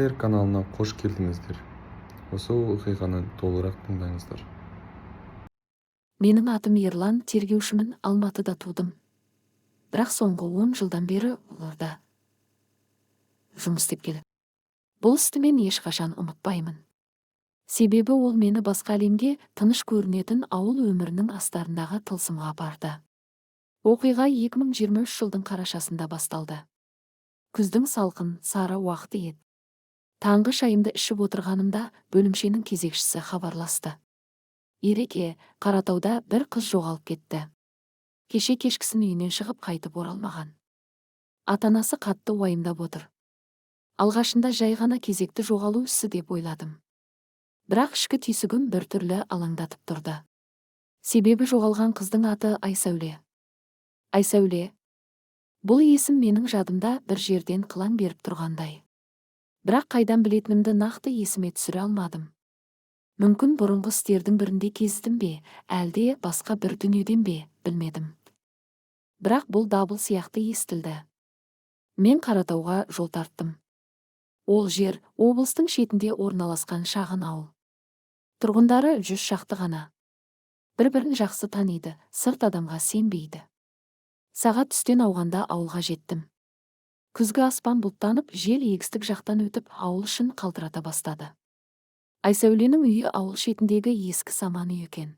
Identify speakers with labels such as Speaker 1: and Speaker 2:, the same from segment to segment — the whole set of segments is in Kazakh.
Speaker 1: Сіздер каналына қош келдіңіздер. Осы оқиғаны толығырақ тыңдаңыздар.
Speaker 2: Менің атым Ерлан, тергеушімін, Алматыда тудым. Бірақ соңғы 10 жылдан бері оларда жұмыс істеп келемін. Бұл істі мен ешқашан ұмытпаймын. Себебі ол мені басқа әлемге, тыныш көрінетін ауыл өмірінің астарындағы тылсымға апарды. Оқиға 2023 жылдың қарашасында басталды. Күздің салқын, сары уақыты еді. Таңғы шайымды ішіп отырғанымда бөлімшенің кезекшісі хабарласты. Ереке, Қаратауда бір қыз жоғалып кетті. Кеше кешкісін үйінен шығып қайтып оралмаған. Ата-анасы қатты уайымдап отыр. Алғашында жай ғана кезекті жоғалу ісі деп ойладым. Бірақ ішкі түйсігім біртүрлі алаңдатып тұрды. Себебі жоғалған қыздың аты Айсәуле. Айсәуле. Бұл есім менің жадымда бір жерден қылаң беріп тұрғандай. Бірақ қайдан білетінімді нақты есіме түсіре алмадым. Мүмкін бұрынғы істердің бірінде кездім бе, әлде басқа бір дүниеден бе, білмедім. Бірақ бұл дабыл сияқты естілді. Мен Қаратауға жол тарттым. Ол жер облыстың шетінде орналасқан шағын ауыл. Тұрғындары 100 шақты ғана. Бір-бірін жақсы таниды, сырт адамға сенбейді. Сағат түстен ауғанда ауылға жеттім. Күзгі аспан бұлттанып, жел егістік жақтан өтіп, ауыл ішін қалтырата бастады. Айсәуленің үйі ауыл шетіндегі ескі саман үй екен.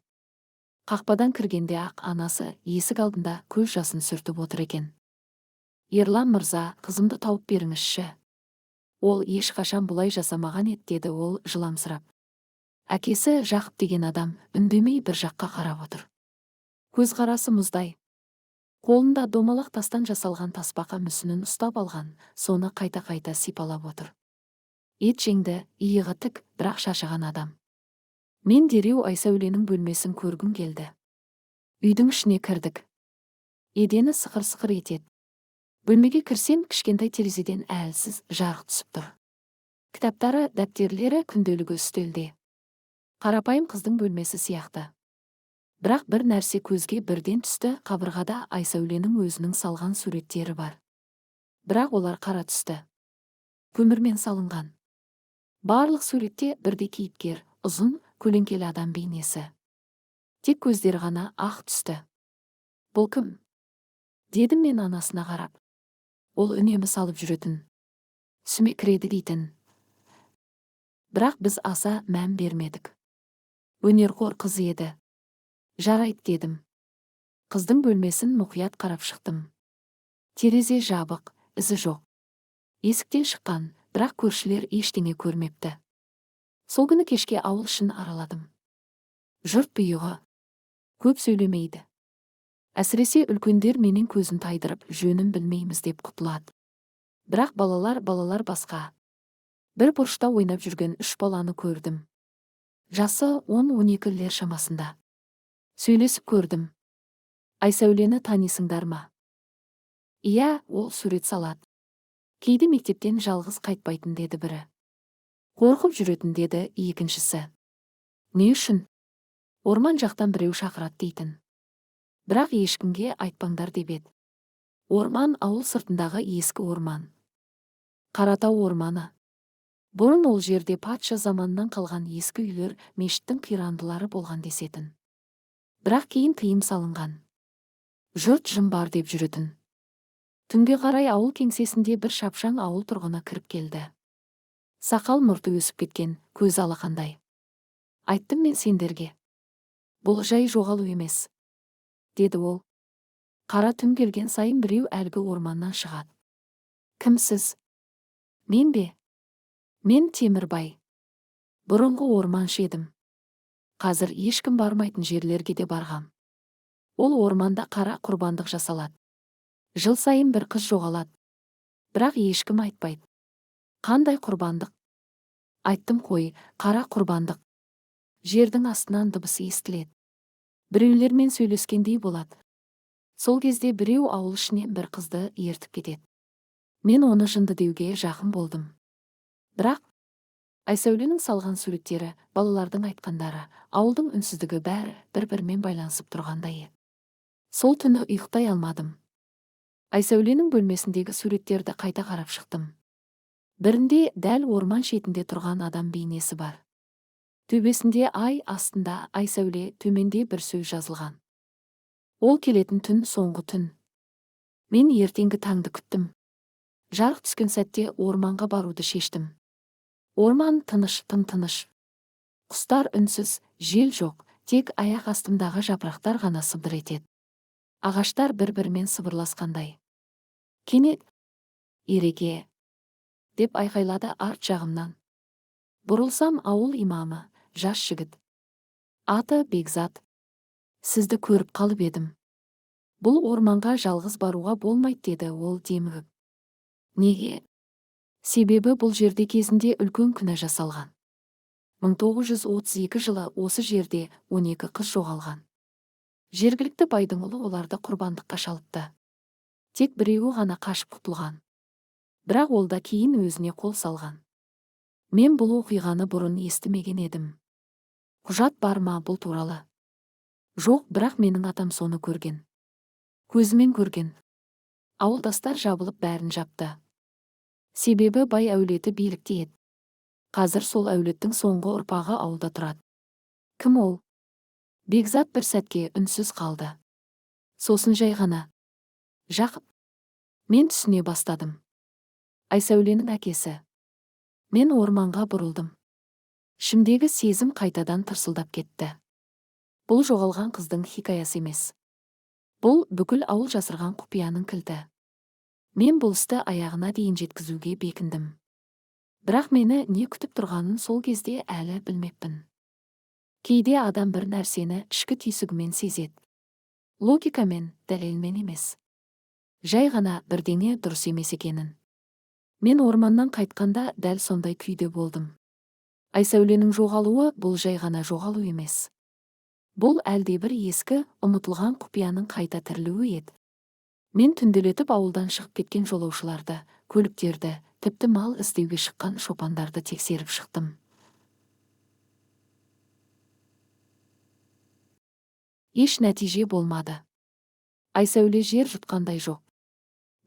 Speaker 2: Қақпадан кіргенде ақ анасы есік алдында көз жасын сүртіп отыр екен. Ерлан мырза, қызымды тауып беріңізші. Ол ешқашан бұлай жасамаған еді, деді ол жыламсырап. Әкесі Жақып деген адам үндемей бір жаққа қарап отыр. Көзқарасы мұздай. Қолында домалақ тастан жасалған тасбақа мүсінін ұстап алған, соны қайта-қайта сипалап отыр. Ет жеңді, иығы тік, бірақ шаршаған адам. Мен дереу Айсәуленің бөлмесін көргім келді. Үйдің ішіне кірдік. Едені сықыр-сықыр етеді. Бөлмеге кірсем, кішкентай терезеден әлсіз жарық түсіп тұр. Кітаптары, дәптерлері күнделігі үстелде. Қарапайым қыздың бөлмесі сияқты. Бірақ бір нәрсе көзге бірден түсті, қабырғада Айсәуленің өзінің салған суреттері бар. Бірақ олар қара түсті. Көмірмен салынған. Барлық суретте бірдей кейіпкер, ұзын, көлеңкелі адам бейнесі. Тек көздері ғана ақ түсті. Бұл кім? Дедім мен анасына қарап. Ол үнемі салып жүретін. Түсіме кіреді дейтін. Бірақ біз аса мән бермедік. Өнерқор қыз еді. Жарайды дедім. Қыздың бөлмесін мұқият қарап шықтым. Терезе жабық, ізі жоқ. Есіктен шыққан, бірақ көршілер ештеңе көрмепті. Сол күні кешке ауыл ішін араладым. Жұрт бұйығы. Көп сөйлемейді. Әсіресе үлкендер менен көзін тайдырып, жөнін білмейміз деп құтылады. Бірақ балалар басқа. Бір бұрышта ойнап жүрген 3 баланы көрдім. Жасы 10-12 шамасында. Сөйлесіп көрдім. Айсәулені танисыңдар ма? Иә, ол сурет салады. Кейде мектептен жалғыз қайтпайтын, деді бірі. Қорқып жүретін, деді екіншісі. Не үшін? Орман жақтан біреу шақырады дейтін. Бірақ ешкімге айтпаңдар деп еді. Орман ауыл сыртындағы ескі орман. Қаратау орманы. Бұрын ол жерде патша заманынан қалған ескі үйлер, мешіттің қирандылары болған десетін. Бірақ кейін тыйым салынған. Жұрт жым бар деп жүретін. Түнге қарай ауыл кеңсесінде бір шапшаң ауыл тұрғыны кіріп келді. Сақал мұрты өсіп кеткен, көз алақандай. Айттым мен сендерге. Бұл жай жоғалу емес, деді ол. Қара түн келген сайын біреу әлгі орманнан шығады. Кімсіз? Мен бе? Мен Темірбай. Бұрынғы орманшы едім. Қазір ешкім бармайтын жерлерге де барғам. Ол орманда қара құрбандық жасалады. Жыл сайын бір қыз жоғалады. Бірақ ешкім айтпайды. Қандай құрбандық? Айттым қой, қара құрбандық. Жердің астынан дыбысы естіледі. Біреулермен сөйлескендей болады. Сол кезде біреу ауыл ішінен бір қызды ертіп кетеді. Мен оны жынды деуге жақын болдым. Бірақ Айсәуленің салған суреттері, балалардың айтқандары, ауылдың үнсіздігі бәрі бір-бірімен байланысып тұрғандай еді. Сол түні ұйықтай алмадым. Айсәуленің бөлмесіндегі суреттерді қайта қарап шықтым. Бірінде дәл орман шетінде тұрған адам бейнесі бар. Төбесінде ай, астында ай сәуле, төменде бір сөз жазылған. Ол келетін түн соңғы түн. Мен ертеңгі таңды күттім. Жарық түскен сәтте орманға баруды шештім. Орман тыныш, тым-тыныш. Құстар үнсіз, жел жоқ, тек аяқ астымдағы жапырақтар ғана сыбдыр етеді. Ағаштар бір-бірімен сыбырласқандай. Кенет «Ереке!» деп айқайлады арт жағымнан. Бұрылсам, ауыл имамы, жас жігіт. Аты Бекзат. Сізді көріп қалып едім. Бұл орманға жалғыз баруға болмайды, деді ол демігіп. Неге? Себебі бұл жерде кезінде үлкен күнә жасалған. 1932 жылы осы жерде 12 қыз жоғалған. Жергілікті байдың ұлы оларды құрбандыққа шалыпты. Тек біреуі ғана қашып құтылған. Бірақ ол да кейін өзіне қол салған. Мен бұл оқиғаны бұрын естімеген едім. Құжат бар ма бұл туралы? Жоқ, бірақ менің атам соны көрген. Көзімен көрген. Ауылдастар жабылып бәрін жапты. Себебі бай әулеті билікте еді. Қазір сол әулеттің соңғы ұрпағы ауылда тұрады. Кім ол? Бекзат бір сәтке үнсіз қалды. Сосын жай ғана: Жақып. Мен түсіне бастадым. Айсәуленің әкесі. Мен орманға бұрылдым. Ішімдегі сезім қайтадан тырсылдап кетті. Бұл жоғалған қыздың хикаясы емес. Бұл бүкіл ауыл жасырған құпияның кілті. Мен бұл істі аяғына дейін жеткізуге бекіндім. Бірақ мені не күтіп тұрғанын сол кезде әлі білмеппін. Кейде адам бір нәрсені ішкі түйсігімен сезеді. Логикамен, дәлелмен емес. Жай ғана бірдеңе дұрыс емес екенін. Мен орманнан қайтқанда дәл сондай күйде болдым. Айсәуленің жоғалуы бұл жай ғана жоғалу емес. Бұл әлде бір ескі, ұмытылған құпияның қайта тірілуі еді. Мен түнделетіп ауылдан шығып кеткен жолаушыларды, көліктерді, тіпті мал іздеуге шыққан шопандарды тексеріп шықтым. Еш нәтиже болмады. Айсәуле жер жұтқандай жоқ.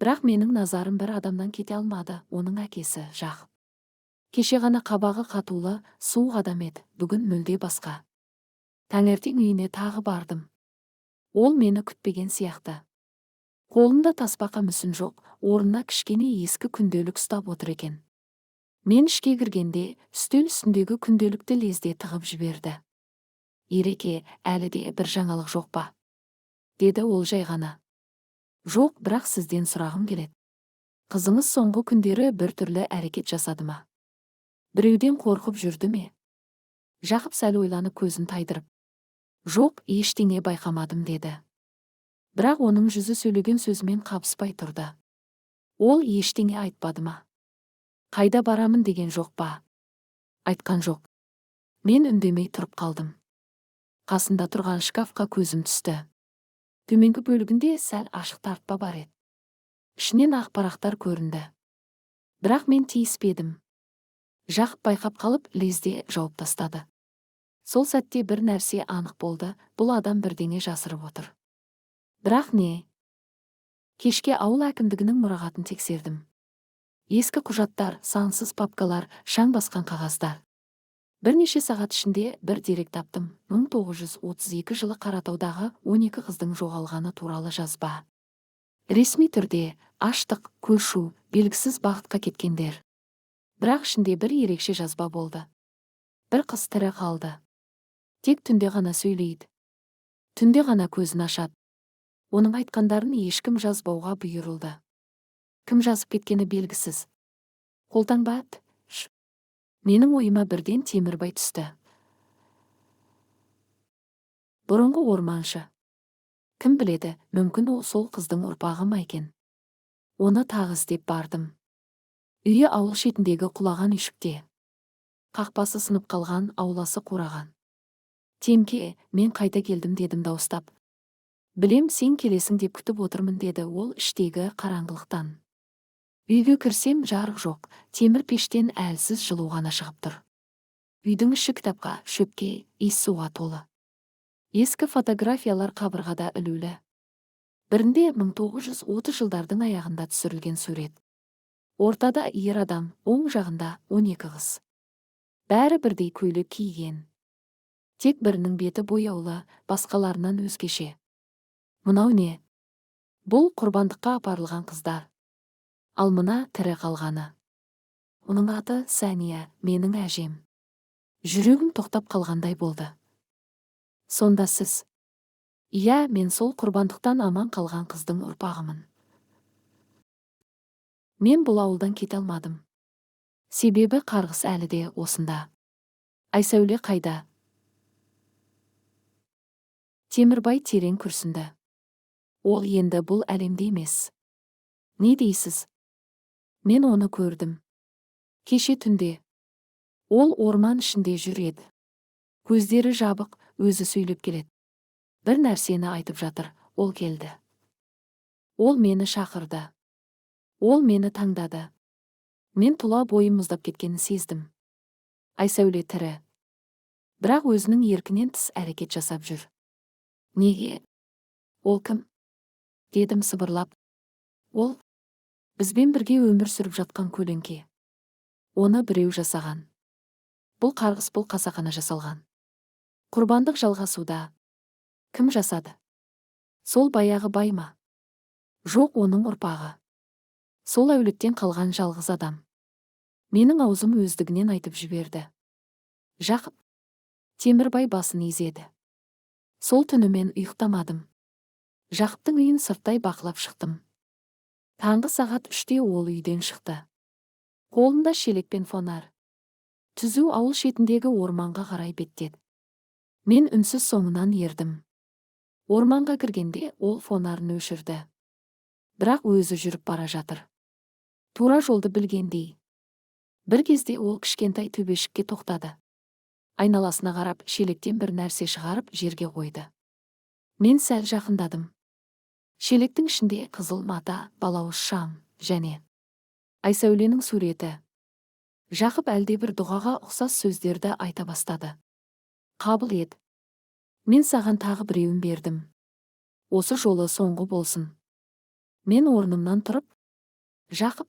Speaker 2: Бірақ менің назарым бір адамнан кете алмады, оның әкесі Жақып. Кеше ғана қабағы қатулы, суық адам еді, бүгін мүлде басқа. Таңертең үйіне тағы бардым. Ол мені күтпеген сияқты. Қолында тасбақа мүсін жоқ, орнына кішкене ескі күнделік ұстап отыр екен. Мен ішке кіргенде үстел үстіндегі күнделікті лезде тығып жіберді. Ереке, әлі де бір жаңалық жоқ па? Деді ол жай ғана. Жоқ, бірақ сізден сұрағым келеді. Қызыңыз соңғы күндері бір түрлі әрекет жасады ма? Біреуден қорқып жүрді ме? Жақып сәл ойланып көзін тайдырып: Жоқ, ештеңе байқамадым, деді. Бірақ оның жүзі сөйлеген сөзімен қабыспай тұрды. Ол ештеңе айтпады ма? Қайда барамын деген жоқ па? Айтқан жоқ. Мен үндемей тұрып қалдым. Қасында тұрған шкафқа көзім түсті. Төменгі бөлігінде сәл ашық тартпа бар еді. Ішінен ақ парақтар көрінді. Бірақ мен тиіспедім. Жақып байқап қалып лезде жауып тастады. Сол сәтте бір нәрсе анық болды, бұл адам бірдеңе жасырып отыр. Бірақ не? Кешке ауыл әкімдігінің мұрағатын тексердім. Ескі құжаттар, сансыз папкалар, шаң басқан қағаздар. Бірнеше сағат ішінде бір дерек таптым. 1932 жылы Қаратаудағы 12 қыздың жоғалғаны туралы жазба. Ресми түрде аштық, көшу, белгісіз бағытқа кеткендер. Бірақ ішінде бір ерекше жазба болды. Бір қыз тірі қалды. Тек түнде ғана сөйлейді. Түнде ғана көзін ашады. Оның айтқандарын ешкім жазбауға бұйырылды. Кім жазып кеткені белгісіз. Қолтаңба. Менің ойыма бірден Темірбай түсті. Бұрынғы орманшы. Кім біледі, мүмкін ол сол қыздың ұрпағы ма екен. Оны тағы іздеп бардым. Үйі ауыл шетіндегі құлаған үйшікте. Қақпасы сынып қалған, ауласы қураған. Темке, мен қайта келдім, дедім дауыстап. Білем, сен келесің деп күтіп отырмын, деді ол іштегі қараңғылықтан. Үйге кірсем жарық жоқ, темір пештен әлсіз жылу ғана шығып тұр. Үйдің іші кітапқа, шөпке, иіс суға толы. Ескі фотографиялар қабырғада ілулі. Бірінде 1930 жылдардың аяғында түсірілген сурет. Ортада ер адам, оң жағында 12 қыз. Бәрі бірдей көйлек киген. Тек бірінің беті бояулы, басқаларынан өзгеше. Мынау не? Бұл құрбандыққа апарылған қыздар. Ал мына тірі қалғаны. Оның аты Сәния, менің әжем. Жүрегім тоқтап қалғандай болды. Сонда сіз? Иә, мен сол құрбандықтан аман қалған қыздың ұрпағымын. Мен бұл ауылдан кете алмадым. Себебі қарғыс әлі де осында. Айсәуле қайда? Темірбай терең күрсінді. Ол енді бұл әлемде емес. Не дейсіз? Мен оны көрдім. Кеше түнде. Ол орман ішінде жүреді. Көздері жабық, өзі сөйлеп келеді. Бір нәрсені айтып жатыр, ол келді. Ол мені шақырды. Ол мені таңдады. Мен тұла бойым мұздап кеткенін сездім. Айсәуле тірі. Бірақ өзінің еркінен тыс әрекет жасап жүр. Неге? Ол кім? Дедім сыбырлап. Ол бізбен бірге өмір сүріп жатқан көлеңке. Оны біреу жасаған. Бұл қарғыс, бұл қасақана жасалған. Құрбандық жалғасуда. Кім жасады? Сол баяғы бай ма? Жоқ, оның ұрпағы. Сол әулеттен қалған жалғыз адам. Менің аузым өздігінен айтып жіберді. Жақып. Темірбай басын изеді. Сол түні мен ұйықтамадым. Жақыптың үйін сырттай бақылап шықтым. Таңғы сағат 3-те ол үйден шықты. Қолында шелек пен фонар. Түзу ауыл шетіндегі орманға қарай беттеді. Мен үнсіз соңынан ердім. Орманға кіргенде ол фонарын өшірді. Бірақ өзі жүріп бара жатыр. Тура жолды білгендей. Бір кезде ол кішкентай төбешікке тоқтады. Айналасына қарап, шелектен бір нәрсе шығарып жерге қойды. Мен сәл жақындадым. Шелектің ішінде қызыл мата, балауыз шам және Айсәуленің суреті. Жақып әлде бір дұғаға ұқсас сөздерді айта бастады. Қабыл ет. Мен саған тағы біреуін бердім. Осы жолы соңғы болсын. Мен орнымнан тұрып, Жақып,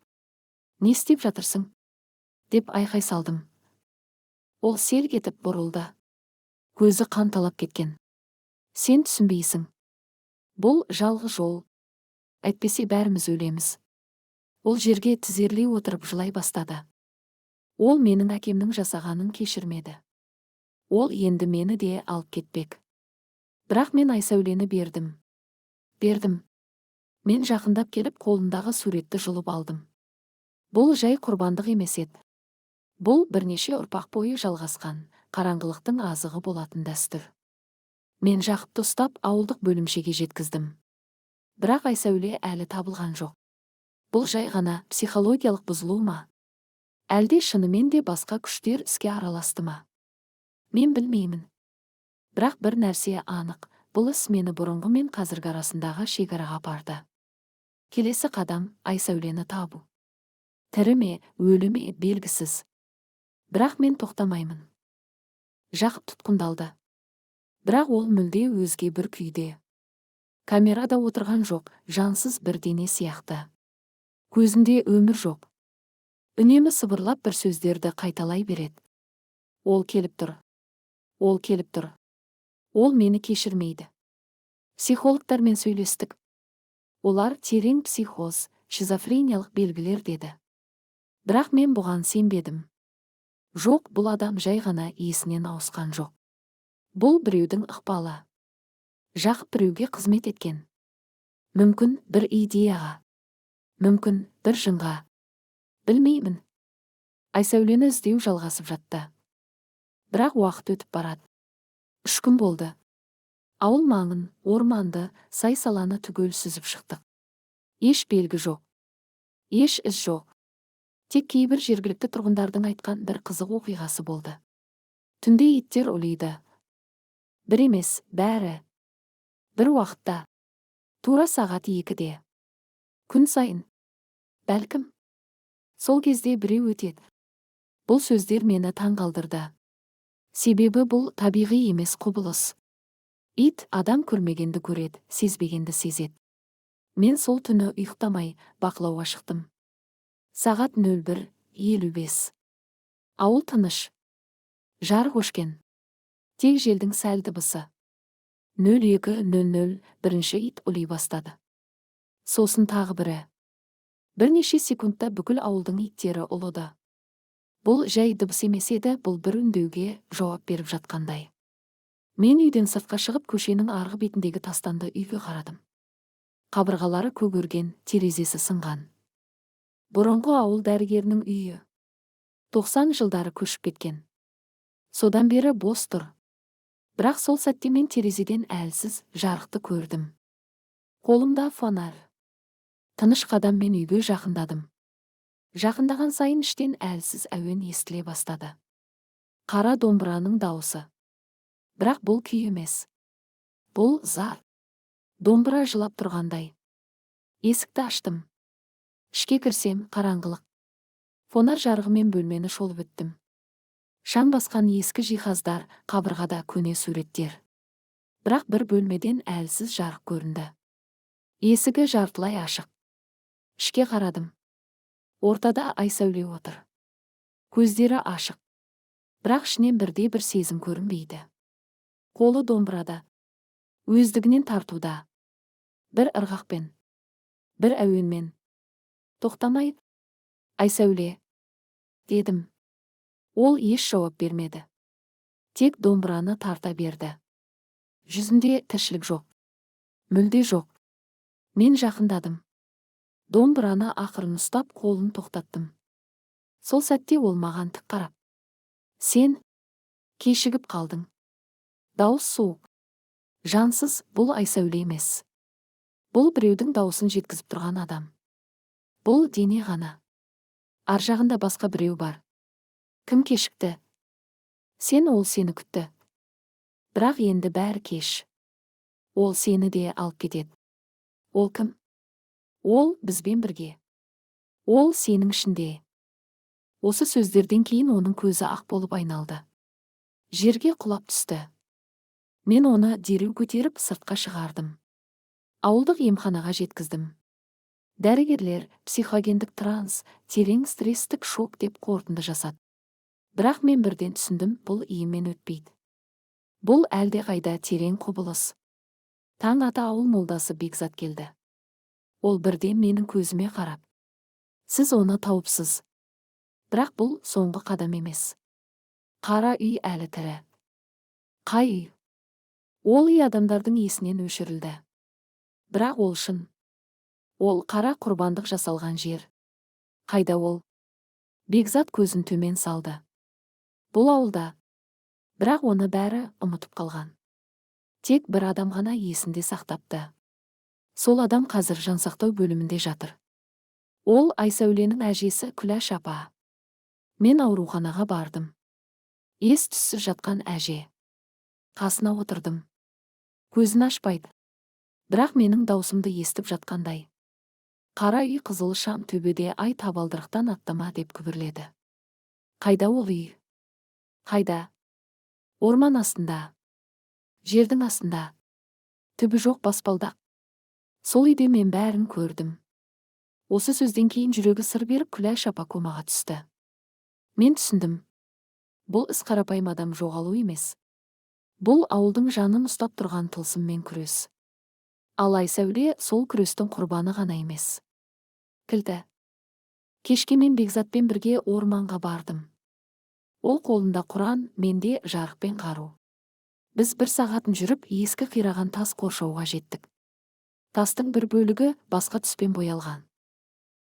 Speaker 2: не істеп жатырсың? Деп айқай салдым. Ол селк етіп бұрылды. Көзі қанталап кеткен. Сен түсінбейсің. Бұл жалғыз жол. Әйтпесе бәріміз өлеміз. Ол жерге тізерлей отырып жылай бастады. Ол менің әкемнің жасағанын кешірмеді. Ол енді мені де алып кетпек. Бірақ мен Айсәулені бердім. Мен жақындап келіп қолындағы суретті жұлып алдым. Бұл жай құрбандық емес еді. Бұл бірнеше ұрпақ бойы жалғасқан, қараңғылықтың азығы болатын дәстүр. Мен Жақыпты ұстап ауылдық бөлімшеге жеткіздім. Бірақ Айсәуле әлі табылған жоқ. Бұл жай ғана психологиялық бұзылу ма? Әлде шынымен де басқа күштер іске араласты ма? Мен білмеймін. Бірақ бір нәрсе анық, бұл іс мені бұрынғы мен қазіргі арасындағы шекараға апарды. Келесі қадам Айсәулені табу. Тірі ме, өлі ме белгісіз. Бірақ мен тоқтамаймын. Жақып тұтқындалды. Бірақ ол мүлде өзге бір күйде. Камерада отырған жоқ, жансыз бір дене сияқты. Көзінде өмір жоқ. Үнемі сыбырлап бір сөздерді қайталай береді. Ол келіп тұр. Ол мені кешірмейді. Психологтармен сөйлестік. Олар терең психоз, шизофрениялық белгілер деді. Бірақ мен бұған сенбедім. Жоқ, бұл адам жай ғана есінен ауысқан жоқ. Бұл біреудің ықпалы. Жақып біреуге қызмет еткен. Мүмкін бір идеяға. Мүмкін бір жынға. Білмеймін. Айсәулені іздеу жалғасып жатты. Бірақ уақыт өтіп барады. 3 күн болды. Ауыл маңын, орманды, сай-саланы түгел сүзіп шықтық. Еш белгі жоқ. Еш із жоқ. Тек кейбір жергілікті тұрғындардың айтқан бір қызық оқиғасы болды. Түнде иттер ұлиды. Бір емес, бәрі. Бір уақытта. Тура сағат 2-де. Күн сайын. Бәлкім. Сол кезде біреу өтеді. Бұл сөздер мені таңғалдырды. Себебі бұл табиғи емес құбылыс. Ит адам көрмегенді көреді, сезбегенді сезеді. Мен сол түні ұйықтамай бақылауға шықтым. Сағат 01:55. Ауыл тыныш. Жарық өшкен. Тек желдің сәл дыбысы. 02:00 бірінші ит ұлый бастады. Сосын тағы бірі. Бірнеше секундта бүкіл ауылдың иттері ұлыды. Бұл жай дыбыс емес еді, бұл бір үндеуге жауап беріп жатқандай. Мен үйден сыртқа шығып көшенің арғы бетіндегі тастанды үйге қарадым. Қабырғалары көгерген, терезесі сынған. Бұрынғы ауыл дәрігерінің үйі. 90 жылдары көшіп кеткен. Содан бері бос тұр. Бірақ сол сәтте мен терезеден әлсіз жарықты көрдім. Қолымда фонарь. Тыныш қадаммен үйге жақындадым. Жақындаған сайын іштен әлсіз әуен естіле бастады. Қара домбыраның дауысы. Бірақ бұл күй емес. Бұл зар. Домбыра жылап тұрғандай. Есікті аштым. Ішке кірсем қараңғылық. Фонарь жарығымен бөлмені шолып өттім. Шаң басқан ескі жиһаздар, қабырғада көне суреттер. Бірақ бір бөлмеден әлсіз жарық көрінді. Есігі жартылай ашық. Ішке қарадым. Ортада ай сәуле отыр. Көздері ашық. Бірақ ішінен бірде-бір сезім көрінбейді. Қолы домбырада. Өздігінен тартуда. Бір ырғақпен. Бір әуенмен. Тоқтамай. Ай сәуле. Дедім. Ол еш жауап бермеді. Тек домбыраны тарта берді. Жүзінде тіршілік жоқ. Мүлде жоқ. Мен жақындадым. Домбыраны ақырын ұстап қолын тоқтаттым. Сол сәтте ол маған тік қарап. Сен кешігіп қалдың. Дауыс суық. Жансыз, бұл ай сәуле емес. Бұл біреудің дауысын жеткізіп тұрған адам. Бұл дене ғана. Ар жағында басқа біреу бар. Кім кешікті? Сен, ол сені күтті. Бірақ енді бәрі кеш. Ол сені де алып кетеді. Ол кім? Ол бізбен бірге. Ол сенің ішінде. Осы сөздерден кейін оның көзі ақ болып айналды. Жерге құлап түсті. Мен оны дереу көтеріп сыртқа шығардым. Ауылдық емханаға жеткіздім. Дәрігерлер психогендік транс, терең стресстік шок деп қорытынды жасады. Бірақ мен бірден түсіндім, бұл иімен өтпейді. Бұл әлде қайда терең құбылыс. Таң ата ауыл молдасы Бекзат келді. Ол бірден менің көзіме қарап. Сіз оны тауыпсыз. Бірақ бұл соңғы қадам емес. Қара үй әлі тірі. Қай үй? Ол үй адамдардың есінен өшірілді. Бірақ ол шын. Ол қара құрбандық жасалған жер. Қайда ол? Бекзат көзін төмен салды. Бұл ауылда. Бірақ оны бәрі ұмытып қалған. Тек бір адам ғана есінде сақтапты. Сол адам қазір жансақтау бөлімінде жатыр. Ол Айсәуленің әжесі Күләш апа. Мен ауруханаға бардым. Ес-түссіз жатқан әже. Қасына отырдым. Көзін ашпайды. Бірақ менің даусымды естіп жатқандай. Қара үй қызыл шам төбеде ай табалдырықтан аттама деп күбірледі. Қайда ол үй? Қайда? Орман астында. Жердің астында. Түбі жоқ баспалдақ. Сол үйде мен бәрін көрдім. Осы сөзден кейін жүрегі сыр беріп Күләш апа комаға түсті. Мен түсіндім. Бұл іс қарапайым адам жоғалу емес. Бұл ауылдың жанын ұстап тұрған тылсыммен күрес. Ал Айсәуле сол күрестің құрбаны ғана емес. Кілті. Кешке мен Бекзатпен бірге орманға бардым. Ол қолында Құран, менде жарық пен қару. Біз бір сағатын жүріп, ескі қираған тас қоршауға жеттік. Тастың бір бөлігі басқа түспен боялған.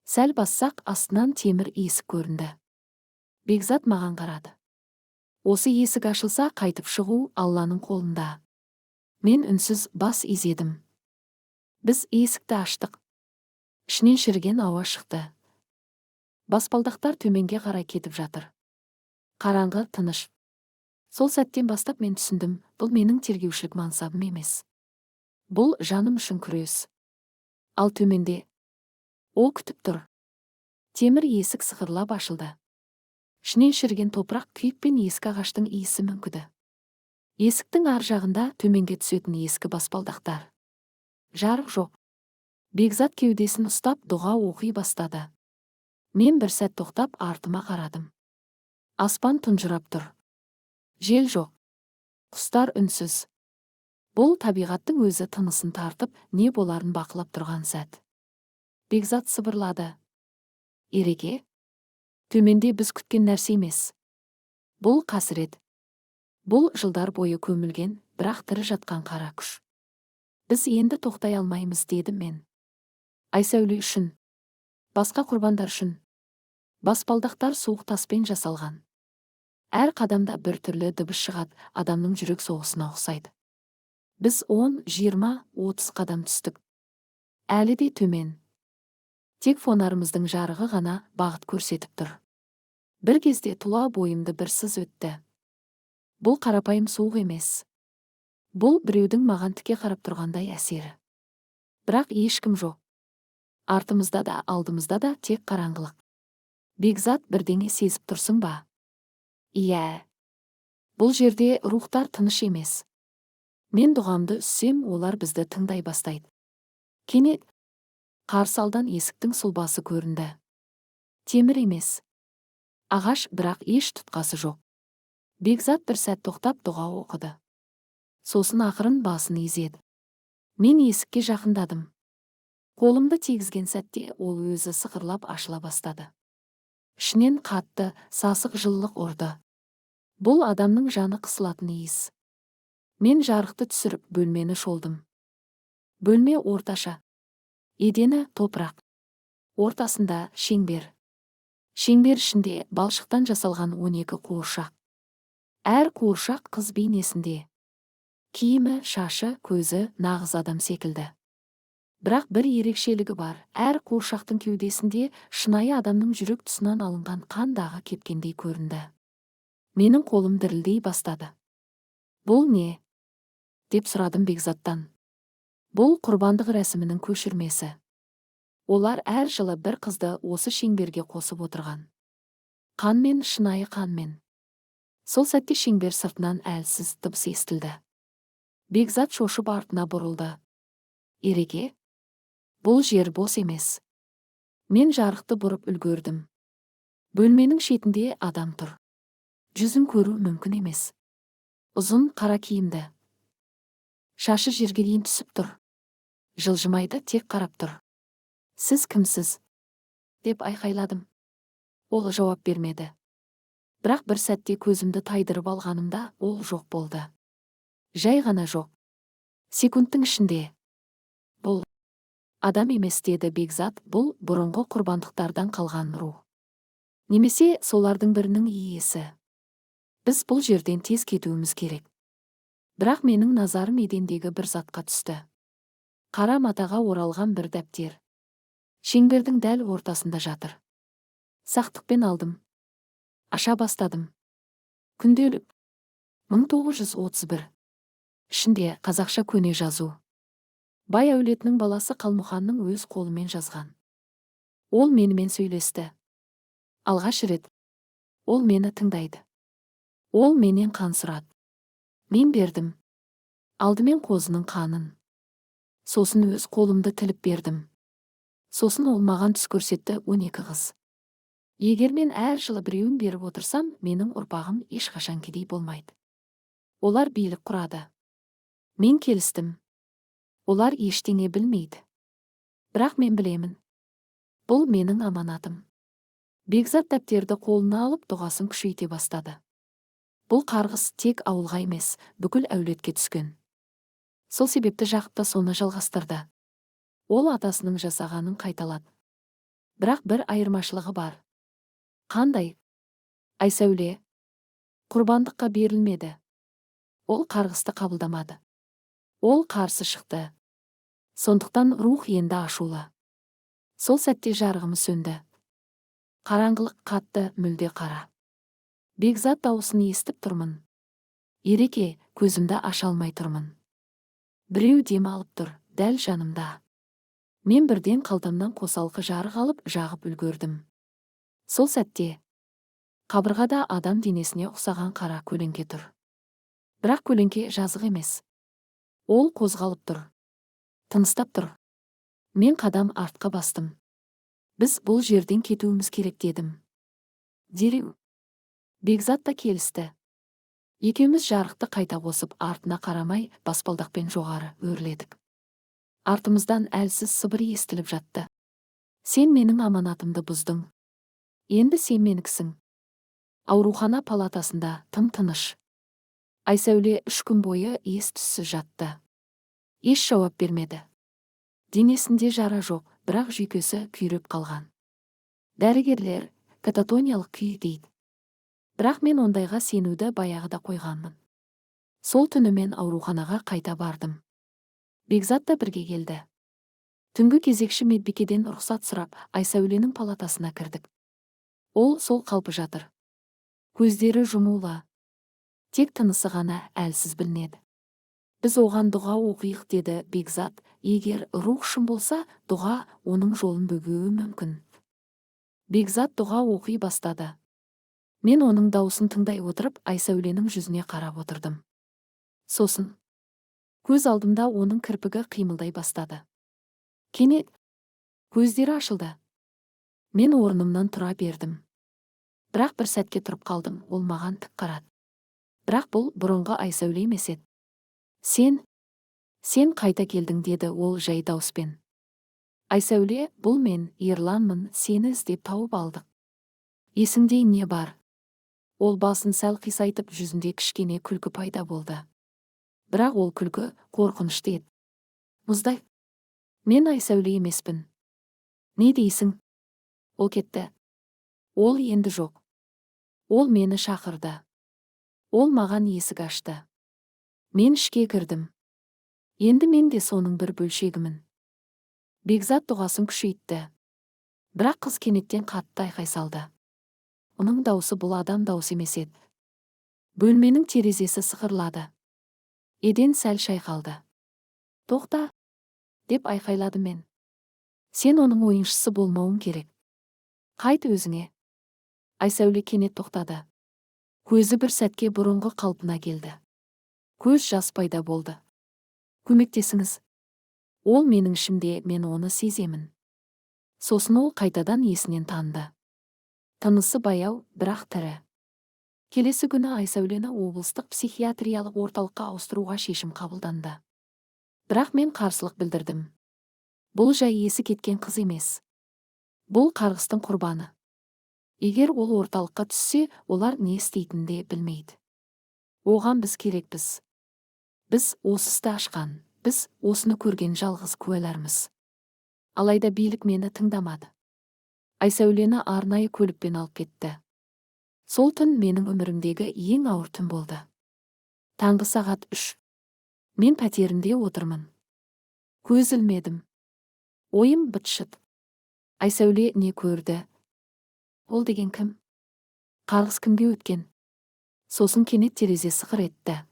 Speaker 2: Сәл бассақ, астынан темір есік көрінді. Бекзат маған қарады. Осы есік ашылса, қайтып шығу Алланың қолында. Мен үнсіз бас изедім. Біз есікті аштық. Ішінен шіріген ауа шықты. Баспалдақтар төменге қарай кетіп жатыр. Қараңғы, тыныш. Сол сәттен бастап мен түсіндім, бұл менің тергеушілік мансабым емес. Бұл жаным үшін күрес. Ал төменде. Ол күтіп тұр. Темір есік сықырлап ашылды. Ішінен шіріген топырақ күйік пен ескі ағаштың иісі мүңкіді. Есіктің ар жағында төменге түсетін ескі баспалдақтар. Жарық жоқ. Бекзат кеудесін ұстап дұға оқи бастады. Мен бір сәт тоқтап артыма қарадым. Аспан тұнжырап тұр. Жел жоқ. Құстар үнсіз. Бұл табиғаттың өзі тынысын тартып, не боларын бақылап тұрған сәт. Бекзат сыбырлады. Ереке, төменде біз күткен нәрсе емес. Бұл қасірет. Бұл жылдар бойы көмілген, бірақ тірі жатқан қара күш. Біз енді тоқтай алмаймыз, дедім мен. Айсәуле үшін, басқа құрбандар үшін. Баспалдақтар суық таспен жасалған. Әр қадамда бір түрлі дыбыс шығады, адамның жүрек соғысына ұқсайды. Біз 10, 20, 30 қадам түстік. Әлі де төмен. Тек фонарымыздың жарығы ғана бағыт көрсетіп тұр. Бір кезде тұла бойымды бір сыз өтті. Бұл қарапайым суық емес. Бұл біреудің маған тіке қарап тұрғандай әсері. Бірақ ешкім жоқ. Артымызда да, алдымызда да тек қараңғылық. Бекзат, бірдеңе сезіп тұрсың ба? Иә. Бұл жерде рухтар тыныш емес. Мен дұғамды үссем, олар бізді тыңдай бастайды. Кенет қарсы алдан есіктің сұлбасы көрінді. Темір емес. Ағаш, бірақ еш тұтқасы жоқ. Бекзат бір сәт тоқтап дұға оқыды. Сосын ақырын басын изеді. Мен есікке жақындадым. Қолымды тигізген сәтте ол өзі сықырлап ашыла бастады. Ішінен қатты, сасық жылылық ұрды. Бұл адамның жаны қысылатын иіс. Мен жарықты түсіріп бөлмені шолдым. Бөлме орташа. Едені топырақ. Ортасында шеңбер. Шеңбер ішінде балшықтан жасалған 12 қуыршақ. Әр қуыршақ қыз бейнесінде. Киімі, шашы, көзі нағыз адам секілді. Бірақ бір ерекшелігі бар. Әр қуыршақтың кеудесінде шынайы адамның жүрек тұсынан алынған қандағы кепкендей көрінді. Менің қолым дірілдей бастады. Бұл не? Деп сұрадым Бекзаттан. Бұл құрбандық рәсімінің көшірмесі. Олар әр жылы бір қызды осы шеңберге қосып отырған. Қанмен, шынайы қанмен. Сол сәтте шеңбер сыртынан әлсіз дыбыс естілді. Бекзат шошып артына бұрылды. Ереке, бұл жер бос емес. Мен жарықты бұрып үлгердім. Бөлменің шетінде адам тұр. Жүзін көру мүмкін емес. Ұзын қара киімді. Шашы жерге дейін түсіп тұр. Жылжымайды, тек қарап тұр. Сіз кімсіз? Деп айқайладым. Ол жауап бермеді. Бірақ бір сәтте көзімді тайдырып алғанымда ол жоқ болды. Жай ғана жоқ. Секундтың ішінде. Бұл адам емес, деді Бекзат, бұл бұрынғы құрбандықтардан қалған рух. Немесе солардың бірінің иесі. Біз бұл жерден тез кетуіміз керек. Бірақ менің назарым едендегі бір затқа түсті. Қара матаға оралған бір дәптер. Шеңбердің дәл ортасында жатыр. Сақтықпен алдым. Аша бастадым. Күнделік. 1931. Ішінде қазақша көне жазу. Бай әулетінің баласы Қалмұханның өз қолымен жазған. Ол менімен сөйлесті. Алғаш рет. Ол мені тыңдайды. Ол менен қан сұрады. Мен бердім. Алдымен қозының қанын. Сосын өз қолымды тіліп бердім. Сосын ол маған түс көрсетті, 12 қыз. Егер мен әр жылы біреуін беріп отырсам, менің ұрпағым ешқашан кедей болмайды. Олар билік құрады. Мен келістім. Олар ештеңе білмейді. Бірақ мен білемін. Бұл менің аманатым. Бекзат дәптерді қолына алып дұғасын күшейте бастады. Бұл қарғыс тек ауылға емес, бүкіл әулетке түскен. Сол себепті жақыпта соны жалғастырды. Ол атасының жасағанын қайталады. Бірақ бір айырмашылығы бар. Қандай? Айсәуле құрбандыққа берілмеді. Ол қарғысты қабылдамады. Ол қарсы шықты. Сондықтан рух енді ашулы. Сол сәтте жарығымыз сөнді. Қараңғылық қатты, мүлде қара. Бекзат дауысын естіп тұрмын. Ереке, көзімді аша алмай тұрмын. Біреу дем алып тұр, дәл жанымда. Мен бірден қалтамнан қосалқы жарық алып жағып үлгердім. Сол сәтте қабырғада адам денесіне ұқсаған қара көлеңке тұр. Бірақ көлеңке жазық емес. Ол қозғалып тұр. Тыныстап тұр. Мен қадам артқа бастым. Біз бұл жерден кетуіміз керек дедім. Дереу. Бекзат та келісті. Екеуміз жарықты қайта қосып, артына қарамай баспалдақпен жоғары өрледік. Артымыздан әлсіз сыбыр естіліп жатты. Сен менің аманатымды бұздың. Енді сен меніксің. Аурухана палатасында тым-тыныш. Айсәуле 3 күн бойы ес-түссіз жатты. Еш жауап бермеді. Денесінде жара жоқ, бірақ жүйкесі күйреп қалған. Дәрігерлер кататониялық күй дейді. Бірақ мен ондайға сенуді баяғыда қойғанмын. Сол түні мен ауруханаға қайта бардым. Бекзат та бірге келді. Түнгі кезекші медбикеден рұқсат сұрап, Айсәуленің палатасына кірдік. Ол сол қалпы жатыр. Көздері жұмулы. Тек тынысы ғана әлсіз білінеді. Біз оған дұға оқиық деді Бекзат. Егер рух шын болса, дұға оның жолын бөгеуі мүмкін. Бекзат дұға оқи бастады. Мен оның даусын тыңдай отырып, Айсәуленің жүзіне қарап отырдым. Сосын көз алдымда оның кірпігі қимылдай бастады. Кенет көздері ашылды. Мен орнымнан тұра бердім. Бірақ бір сәтке тұрып қалдым, ол маған тік қарады. Бірақ бұл бұрынғы Айсәуле емес еді. Сен қайта келдің деді ол жай дауыспен. Айсәуле, бұл мен, Ерланмын, сені іздеп тауып алдық. Есіңде не бар? Ол басын сәл қисайтып, жүзінде кішкене күлкі пайда болды. Бірақ ол күлкі қорқынышты еді. Мұздай. Мен Айсәуле емеспін. Не дейсің? Ол кетті. Ол енді жоқ. Ол мені шақырды. Ол маған есік ашты. Мен ішке кірдім. Енді мен де соның бір бөлшегімін. Бекзат дұғасын күшейтті. Бірақ қыз кенеттен қатты айқай салды. Оның даусы бұл адам даусы емес еді. Бөлменің терезесі сықырлады. Еден сәл шайқалды. Тоқта, деп айқайлады мен. Сен оның ойыншысы болмауың керек. Қайт өзіңе. Айсәуле кенет тоқтады. Көзі бір сәтке бұрынғы қалпына келді. Көз жас пайда болды. Көмектесіңіз. Ол менің ішімде, мен оны сеземін. Сосын ол қайтадан есінен танды. Тынысы баяу, бірақ тірі. Келесі күні Айсәулені облыстық психиатриялық орталыққа ауыстыруға шешім қабылданды. Бірақ мен қарсылық білдірдім. Бұл жай есі кеткен қыз емес. Бұл қарғыстың құрбаны. Егер ол орталыққа түссе, олар не істейтінін де білмейді. Оған біз керекпіз. Біз осы істі ашқан, біз осыны көрген жалғыз куәлармыз. Алайда билік мені тыңдамады. Айсәулені арнайы көлікпен алып кетті. Сол түн менің өмірімдегі ең ауыр түн болды. Таңғы сағат 3. Мен пәтерімде отырмын. Көз ілмедім. Ойым быт-шыт. Айсәуле не көрді? Ол деген кім? Қарғыс кімге өткен? Сосын кенет терезе сықыр етті.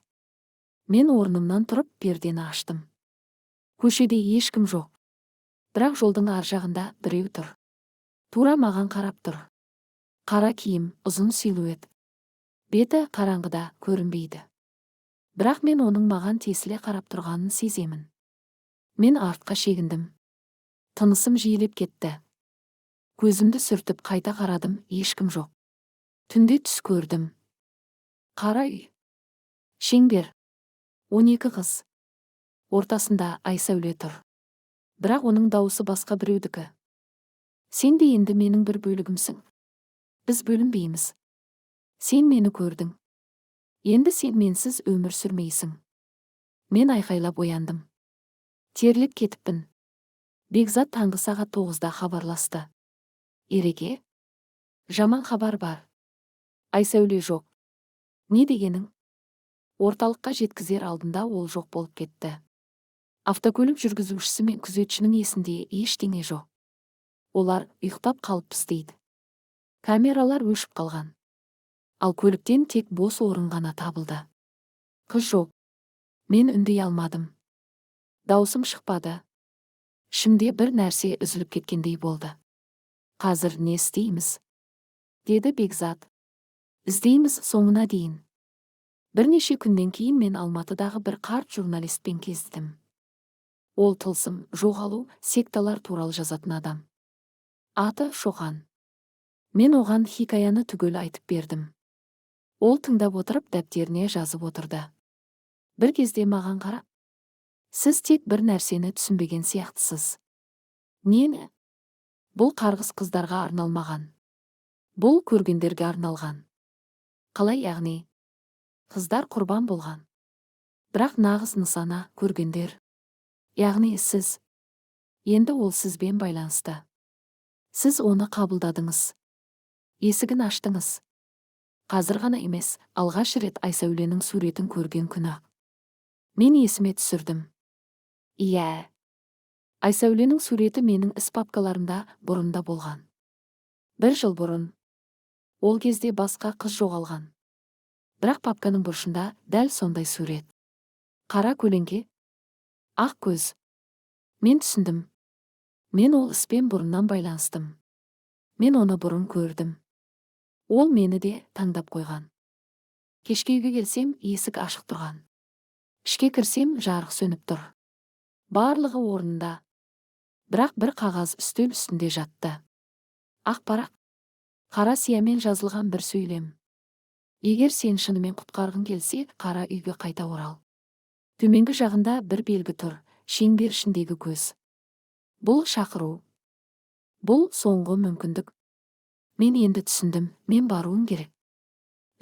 Speaker 2: Мен орнымнан тұрып пердені аштым. Көшеде ешкім жоқ. Бірақ жолдың ар жағында біреу тұр. Тура маған қарап тұр. Қара киім, ұзын силуэт. Беті қараңғыда көрінбейді. Бірақ мен оның маған тесіле қарап тұрғанын сеземін. Мен артқа шегіндім. Тынысым жиілеп кетті. Көзімді сүртіп қайта қарадым, ешкім жоқ. Түнде түс көрдім. Қара үй. Шеңбер. 12 қыз. Ортасында Айсәуле тұр. Бірақ оның дауысы басқа біреудікі. Сен де енді менің бір бөлігімсің. Біз бөлінбейміз. Сен мені көрдің. Енді сен менсіз өмір сүрмейсің. Мен айқайлап ояндым. Терлеп кетіппін. Бекзат таңғы сағат 9-да хабарласты. Ереке? Жаман хабар бар. Айсәуле жоқ. Не дегенің? Орталыққа жеткізер алдында ол жоқ болып кетті. Автокөлік жүргізушісі мен күзетшінің есінде ештеңе жоқ. Олар ұйықтап қалыппыз дейді. Камералар өшіп қалған. Ал көліктен тек бос орын ғана табылды. Қыз жоқ. Мен үндей алмадым. Даусым шықпады. Ішімде бір нәрсе үзіліп кеткендей болды. Қазір не істейміз? Деді Бекзат. Іздейміз соңына дейін. Бірнеше күннен кейін мен Алматыдағы бір қарт журналистпен кездестім. Ол тылсым, жоғалу, секталар туралы жазатын адам. Аты Шоқан. Мен оған хикаяны түгел айтып бердім. Ол тыңдап отырып дәптеріне жазып отырды. Бір кезде маған қарап: "Сіз тек бір нәрсені түсінбеген сияқтысыз." "Нені?" "Бұл қарғыс қыздарға арналмаған. Бұл көргендерге арналған." "Қалай яғни?" "Қыздар құрбан болған. Бірақ нағыз нысана көргендер. Яғни сіз. Енді ол сізбен байланысты. Сіз оны қабылдадыңыз. Есігін аштыңыз. Қазір ғана емес, алғаш рет Айсәуленің суретін көрген күні-ақ. Мен есіме түсірдім. Иә, Айсәуленің суреті менің іс папкаларымда бұрында болған. 1 жыл бұрын. Ол кезде басқа қыз жоғалған. Бірақ папканың бұрышында дәл сондай сурет. Қара көлеңке, ақ көз. Мен түсіндім. Мен ол іспен бұрыннан байланыстым. Мен оны бұрын көрдім. Ол мені де таңдап қойған. Кешке үйге келсем, есік ашық тұрған. Ішке кірсем, жарық сөніп тұр. Барлығы орнында. Бірақ бір қағаз үстел үстінде жатты. Ақ парақ, қара сиямен жазылған бір сөйлем. Егер сен шынымен құтқарғың келсе, қара үйге қайта орал. Төменгі жағында бір белгі тұр, шеңбер ішіндегі көз. Бұл шақыру. Бұл соңғы мүмкіндік. Мен енді түсіндім, мен баруым керек.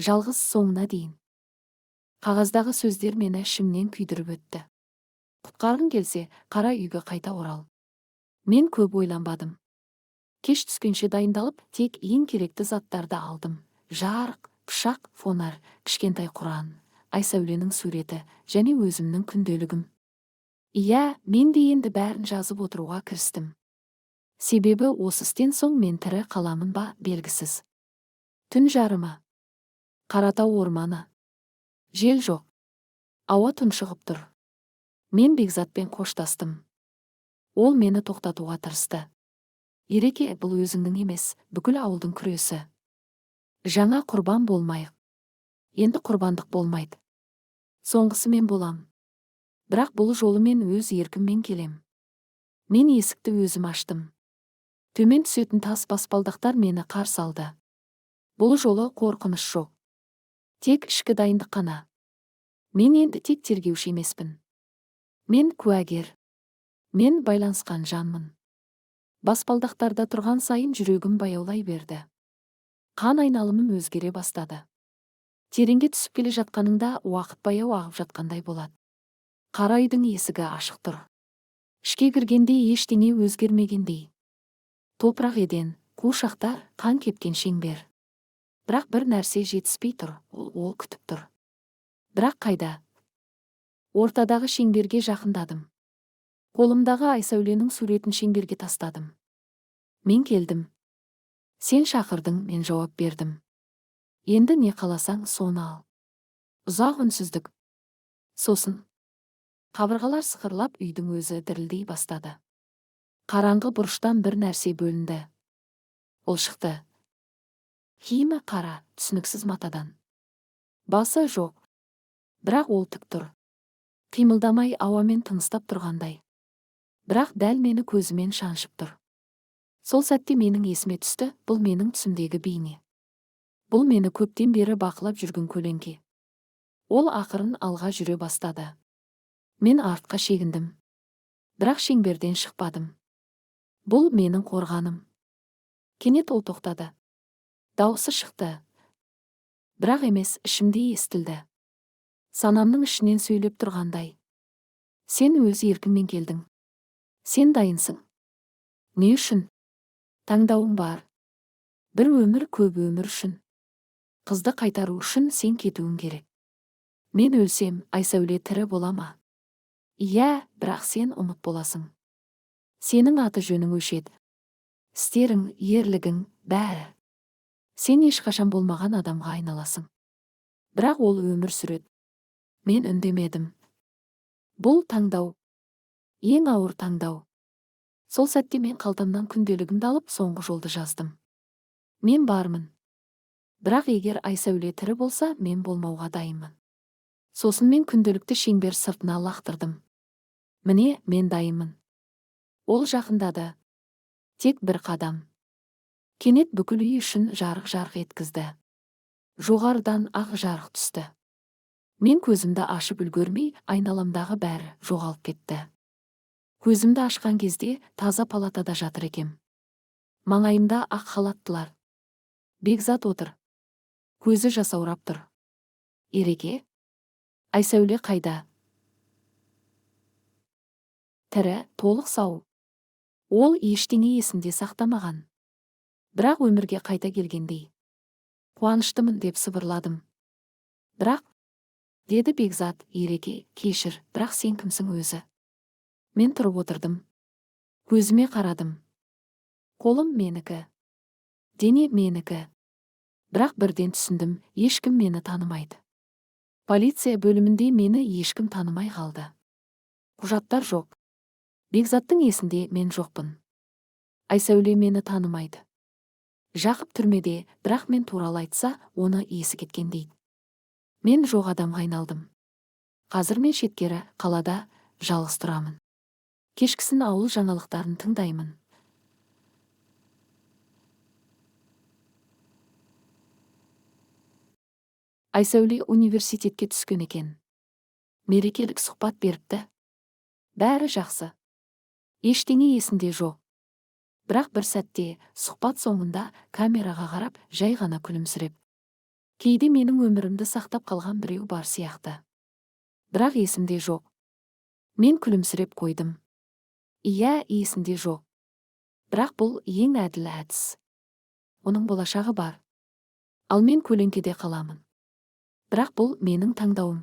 Speaker 2: Жалғыз соңына дейін. Қағаздағы сөздер мені ішімнен күйдіріп өтті. Құтқарғың келсе, қара үйге қайта орал. Мен көп ойланбадым. Кеш түскенше дайындалып, тек ең керекті заттарды алдым. Жарық, пышақ, фонар, кішкентай Құран, Айсәуленің суреті және өзімнің күнделігім. Иә, мен де енді бәрін жазып отыруға кірістім. Себебі осы істен соң мен тірі қаламын ба белгісіз. Түн жарымы. Қаратау орманы. Жел жоқ. Ауа тұншығып тұр. Мен Бекзатпен қоштастым. Ол мені тоқтатуға тырысты. Ереке, бұл өзіңнің емес, бүкіл ауылдың күресі. Жаңа құрбан болмайық. Енді құрбандық болмайды. Соңғысы мен болам. Бірақ бұл жолы мен өз еркіммен келем. Мен есікті өзім аштым. Төмен түсетін тас баспалдақтар мені қарсы алды. Бұл жолы қорқыныш жоқ. Тек ішкі дайындық қана. Мен енді тек тергеуші емеспін. Мен куәгер. Мен байланысқан жанмын. Баспалдақтарда тұрған сайын жүрегім баяулай берді. Қан айналымым өзгере бастады. Тереңге түсіп келе жатқаныңда уақыт баяу ағып жатқандай болады. Қара үйдің есігі ашық тұр. Ішке кіргенде ештеңе өзгермегендей. Топырақ еден, қуыршақтар, қан кепкен шеңбер. Бірақ бір нәрсе жетіспей тұр, ол күтіп тұр. Бірақ қайда? Ортадағы шеңберге жақындадым. Қолымдағы Айсәуленің суретін шеңберге тастадым. Мен келдім. Сен шақырдың, мен жауап бердім. Енді не қаласаң, соны ал. Ұзақ үнсіздік. Сосын қабырғалар сықырлап, үйдің өзі дірілдей бастады. Қараңғы бұрыштан бір нәрсе бөлінді. Ол шықты. Киімі қара, түсініксіз матадан. Басы жоқ. Бірақ ол тік тұр. Қимылдамай ауамен тыныстап тұрғандай. Бірақ дәл мені көзімен шаншып тұр. Сол сәтте менің есіме түсті, бұл менің түсімдегі бейне. Бұл мені көптен бері бақылап жүрген көлеңке. Ол ақырын алға жүре бастады. Мен артқа шегіндім. Бірақ шеңберден шықпадым. Бұл менің қорғаным. Кенет ол тоқтады. Дауысы шықты. Бірақ емес, ішімде естілді. Санамның ішінен сөйлеп тұрғандай. Сен өз еркіңмен келдің. Сен дайынсың. Не үшін? Таңдауың бар. Бір өмір, көп өмір үшін. Қызды қайтару үшін сен кетуің керек. Мен өлсем, Айсәуле тірі бола ма? Иә, бірақ сен ұмыт боласың. Сенің аты жөнің өшеді. Істерің, ерлігің, бәрі. Сен ешқашан болмаған адамға айналасың. Бірақ ол өмір сүреді. Мен үндемедім. Бұл таңдау. Ең ауыр таңдау. Сол сәтте мен қалтамнан күнделігімді алып соңғы жолды жаздым. Мен бармын. Бірақ егер Айсәуле тірі болса, мен болмауға дайынмын. Сосын мен күнделікті шеңбер сыртына лақтырдым. Міне, мен дайынмын. Ол жақындады. Тек бір қадам. Кенет бүкіл үй ішін жарық-жарық еткізді. Жоғарыдан ақ жарық түсті. Мен көзімді ашып үлгермей, айналамдағы бәрі жоғалып кетті. Көзімді ашқан кезде таза палатада жатыр екем. Маңайымда ақ халаттылар. Бекзат отыр. Көзі жасаурап тұр. Ереке? Айсәуле қайда? Тірі, толық сау. Ол ештеңе есінде сақтамаған. Бірақ өмірге қайта келгендей. Қуаныштымын деп сыбырладым. Бірақ, деді Бекзат, Ереке, кешір, бірақ сен кімсің өзі? Мен тұрып отырдым. Көзіме қарадым. Қолым менікі. Дене менікі. Бірақ бірден түсіндім, ешкім мені танымайды. Полиция бөлімінде мені ешкім танымай қалды. Құжаттар жоқ. Бекзаттың есінде мен жоқпын. Айсәуле мені танымайды. Жақып түрмеде, бірақ мен туралы айтса, оны есі кеткен дейді. Мен жоқ адамға айналдым. Қазір мен шеткері қалада жалғыз тұрамын. Кешкісін ауыл жаңалықтарын тыңдаймын. Айсәуле университетке түскен екен. Мерекелік сұхбат беріпті. Бәрі жақсы. Ештеңе есінде жоқ. Бірақ бір сәтте сұхбат соңында камераға қарап жай ғана күлімсіреп. Кейде менің өмірімді сақтап қалған біреу бар сияқты. Бірақ есімде жоқ. Мен күлімсіреп қойдым. Иә, есімде жоқ. Бірақ бұл ең әділ әдіс. Оның болашағы бар. Ал мен көлеңкеде қаламын. Бірақ бұл менің таңдауым.